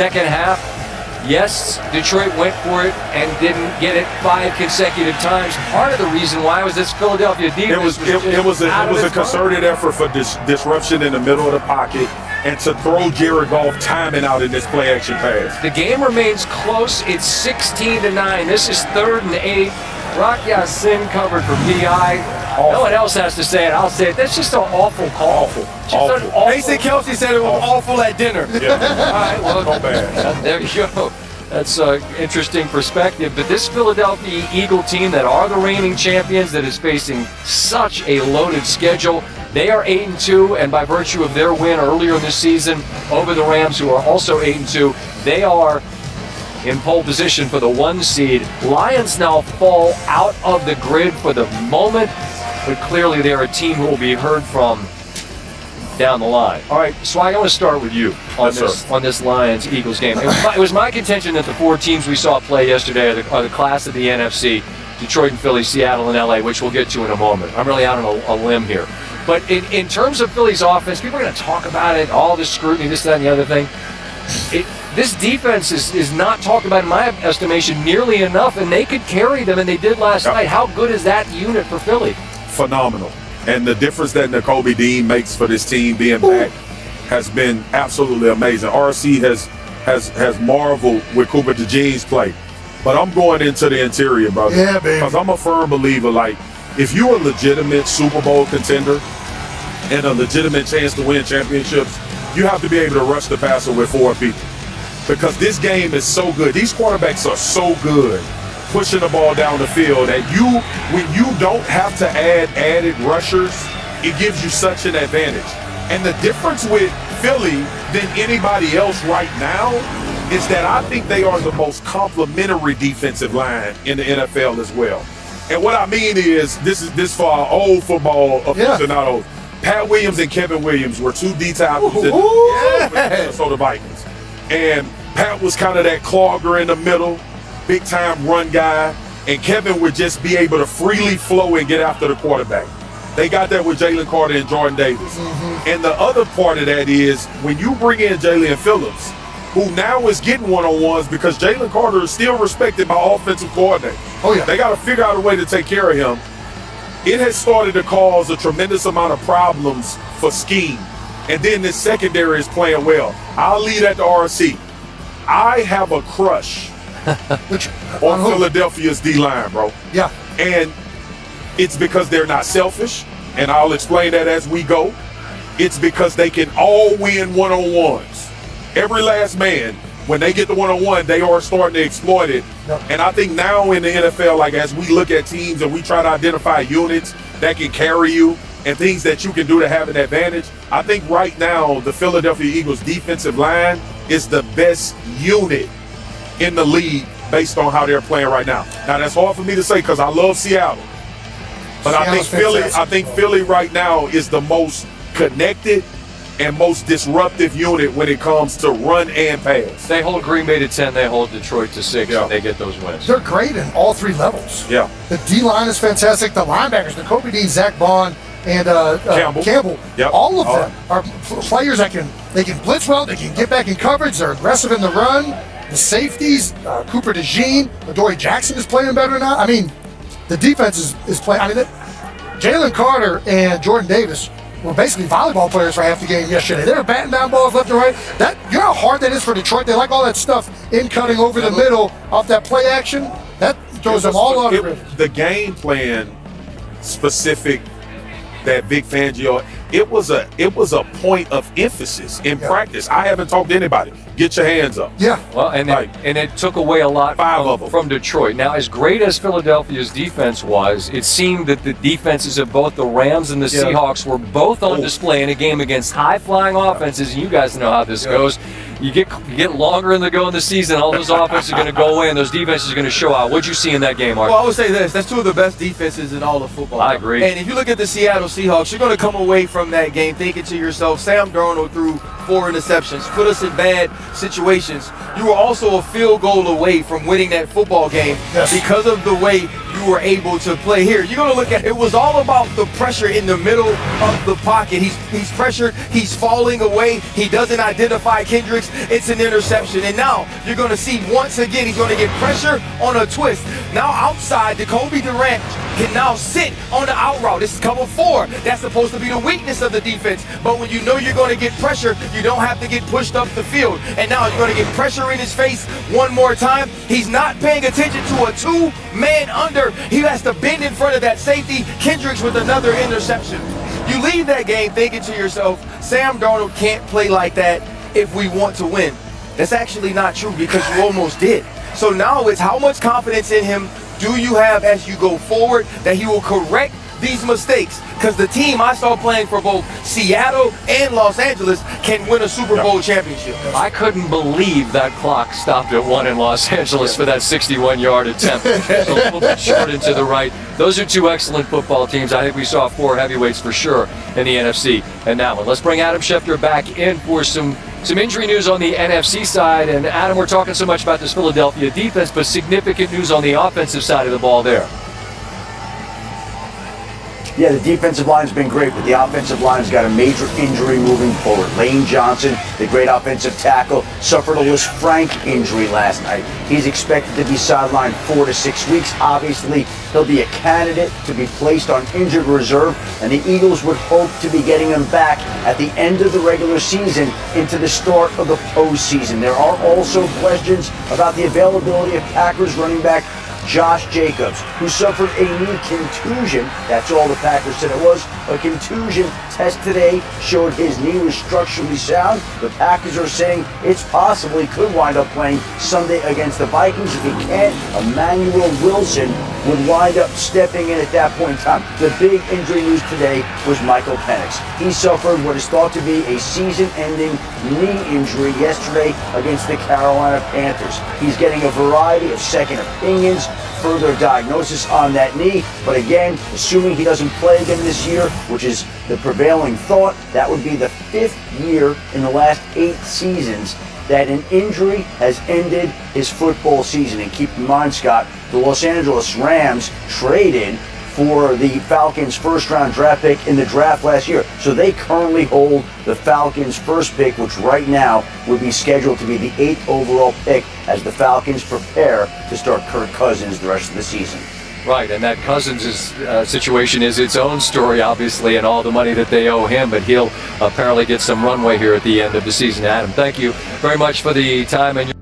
Second half, yes, Detroit went for it and didn't get it 5 consecutive times. Part of the reason why was this Philadelphia defense. It was a concerted effort for disruption in the middle of the pocket and to throw Jared Goff timing out in this play action pass. The game remains close. It's 16-9. This is 3rd and 8. Rock Ya-Sin covered for PI. No one else has to say it. I'll say it. That's just an awful call. Awful. Mason Kelce said it was awful at dinner. Yeah. All right, well, So bad. there you go. That's an interesting perspective. But this Philadelphia Eagle team that are the reigning champions that is facing such a loaded schedule, they are 8-2, and by virtue of their win earlier this season over the Rams, who are also 8-2, they are in pole position for the 1 seed. Lions now fall out of the grid for the moment, but clearly they're a team who will be heard from down the line. All right, Swag, I want to start with you on this Lions-Eagles game. It was my contention that the 4 teams we saw play yesterday are the class of the NFC, Detroit and Philly, Seattle and LA, which we'll get to in a moment. I'm really out on a limb here. But in terms of Philly's offense, people are going to talk about it, all this scrutiny, this, that, and the other thing. This defense is not talked about, in my estimation, nearly enough, and they could carry them, and they did last night. How good is that unit for Philly? Phenomenal. And the difference that Nakobe Dean makes for this team being back has been absolutely amazing. RC has marveled with Cooper DeJean's play. But I'm going into the interior, brother. Yeah, baby. Because I'm a firm believer, like, if you're a legitimate Super Bowl contender and a legitimate chance to win championships, you have to be able to rush the passer with 4 people. Because this game is so good. These quarterbacks are so good pushing the ball down the field that when you don't have to add added rushers, it gives you such an advantage. And the difference with Philly than anybody else right now is that I think they are the most complementary defensive line in the NFL as well. And what I mean is, this for our old football aficionados. Pat Williams and Kevin Williams were 2 D tackles in the Minnesota Vikings. And Pat was kind of that clogger in the middle, big-time run guy, and Kevin would just be able to freely flow and get after the quarterback. They got that with Jalen Carter and Jordan Davis. And the other part of that is when you bring in Jalen Phillips, who now is getting one-on-ones because Jalen Carter is still respected by offensive coordinators. Oh, yeah. They got to figure out a way to take care of him. It has started to cause a tremendous amount of problems for scheme. And then the secondary is playing well. I'll leave that to RC. I have a crush on Philadelphia's D-line, bro. Yeah. And it's because they're not selfish, and I'll explain that as we go. It's because they can all win one-on-ones. Every last man, when they get the one-on-one, they are starting to exploit it. Yep. And I think now in the NFL, like as we look at teams and we try to identify units that can carry you and things that you can do to have an advantage, I think right now the Philadelphia Eagles defensive line is the best unit in the league based on how they're playing right now. Now that's hard for me to say because I love Seattle. But I think Philly right now is the most connected and most disruptive unit when it comes to run and pass. They hold Green Bay to 10, they hold Detroit to 6, and they get those wins. They're great in all 3 levels. Yeah. The D-line is fantastic. The linebackers, Nakobe Dean, Zach Bond, and Campbell. Yep. All of them are players that can blitz well, they can get back in coverage, they're aggressive in the run. The safeties, Cooper DeJean, Adoree Jackson is playing better now. I mean, the defense is playing. I mean, Jalen Carter and Jordan Davis were basically volleyball players for half the game yesterday. They were batting down balls left and right. You know how hard that is for Detroit? They like all that stuff in cutting over the middle off that play action. That throws them all on the river. The game plan specific that Vic Fangio, it was a point of emphasis in practice. I haven't talked to anybody. Get your hands up. Yeah. Well, and it took away a lot from Detroit. Now, as great as Philadelphia's defense was, it seemed that the defenses of both the Rams and the Seahawks were both on display in a game against high-flying offenses, and you guys know how this goes. You get longer in the season, all those offenses are going to go away, and those defenses are going to show out. What'd you see in that game, Mark? Well, I would say this. That's 2 of the best defenses in all of football. I agree. And if you look at the Seattle Seahawks, you're going to come away from that game thinking to yourself, Sam Darnold threw 4 interceptions, put us in bad situations. You were also a field goal away from winning that football game because of the way you were able to play here. You're going to look at it was all about the pressure in the middle of the pocket. He's pressured. He's falling away. He doesn't identify Kendricks. it's an interception. And now you're going to see once again he's going to get pressure on a twist. Now outside, Jacoby Durant can now sit on the out route. This is cover 4. That's supposed to be the weakness of the defense. But when you know you're going to get pressure, you don't have to get pushed up the field. And now you're going to get pressure in his face one more time. He's not paying attention to a 2-man under. He has to bend in front of that safety. Kendricks with another interception. You leave that game thinking to yourself, Sam Darnold can't play like that if we want to win. That's actually not true because you almost did. So now it's how much confidence in him do you have as you go forward that he will correct these mistakes? Because the team I saw playing for both Seattle and Los Angeles can win a Super Bowl championship. I couldn't believe that clock stopped at 1 in Los Angeles for that 61-yard attempt. Just a little bit short and to the right. Those are 2 excellent football teams. I think we saw 4 heavyweights for sure in the NFC and that one. Let's bring Adam Schefter back in for some injury news on the NFC side. And Adam, we're talking so much about this Philadelphia defense, but significant news on the offensive side of the ball there. Yeah, the defensive line's been great, but the offensive line's got a major injury moving forward. Lane Johnson, the great offensive tackle, suffered a Lis Frank injury last night. He's expected to be sidelined 4 to 6 weeks. Obviously, he'll be a candidate to be placed on injured reserve, and the Eagles would hope to be getting him back at the end of the regular season into the start of the postseason. There are also questions about the availability of Packers running back Josh Jacobs, who suffered a knee contusion. That's all the Packers said it was. A contusion test today showed his knee was structurally sound. The Packers are saying it's possible he could wind up playing Sunday against the Vikings. If he can't, Emmanuel Wilson would wind up stepping in at that point in time. The big injury news today was Michael Penix. He suffered what is thought to be a season-ending knee injury yesterday against the Carolina Panthers. He's getting a variety of second opinions, further diagnosis on that knee, but again, assuming he doesn't play again this year, which is the prevailing thought, that would be the 5th year in the last 8 seasons that an injury has ended his football season. And keep in mind, Scott, the Los Angeles Rams traded for the Falcons' first-round draft pick in the draft last year. So they currently hold the Falcons' first pick, which right now would be scheduled to be the 8th overall pick as the Falcons prepare to start Kirk Cousins the rest of the season. Right, and that Cousins' situation is its own story, obviously, and all the money that they owe him, but he'll apparently get some runway here at the end of the season. Adam, thank you very much for the time and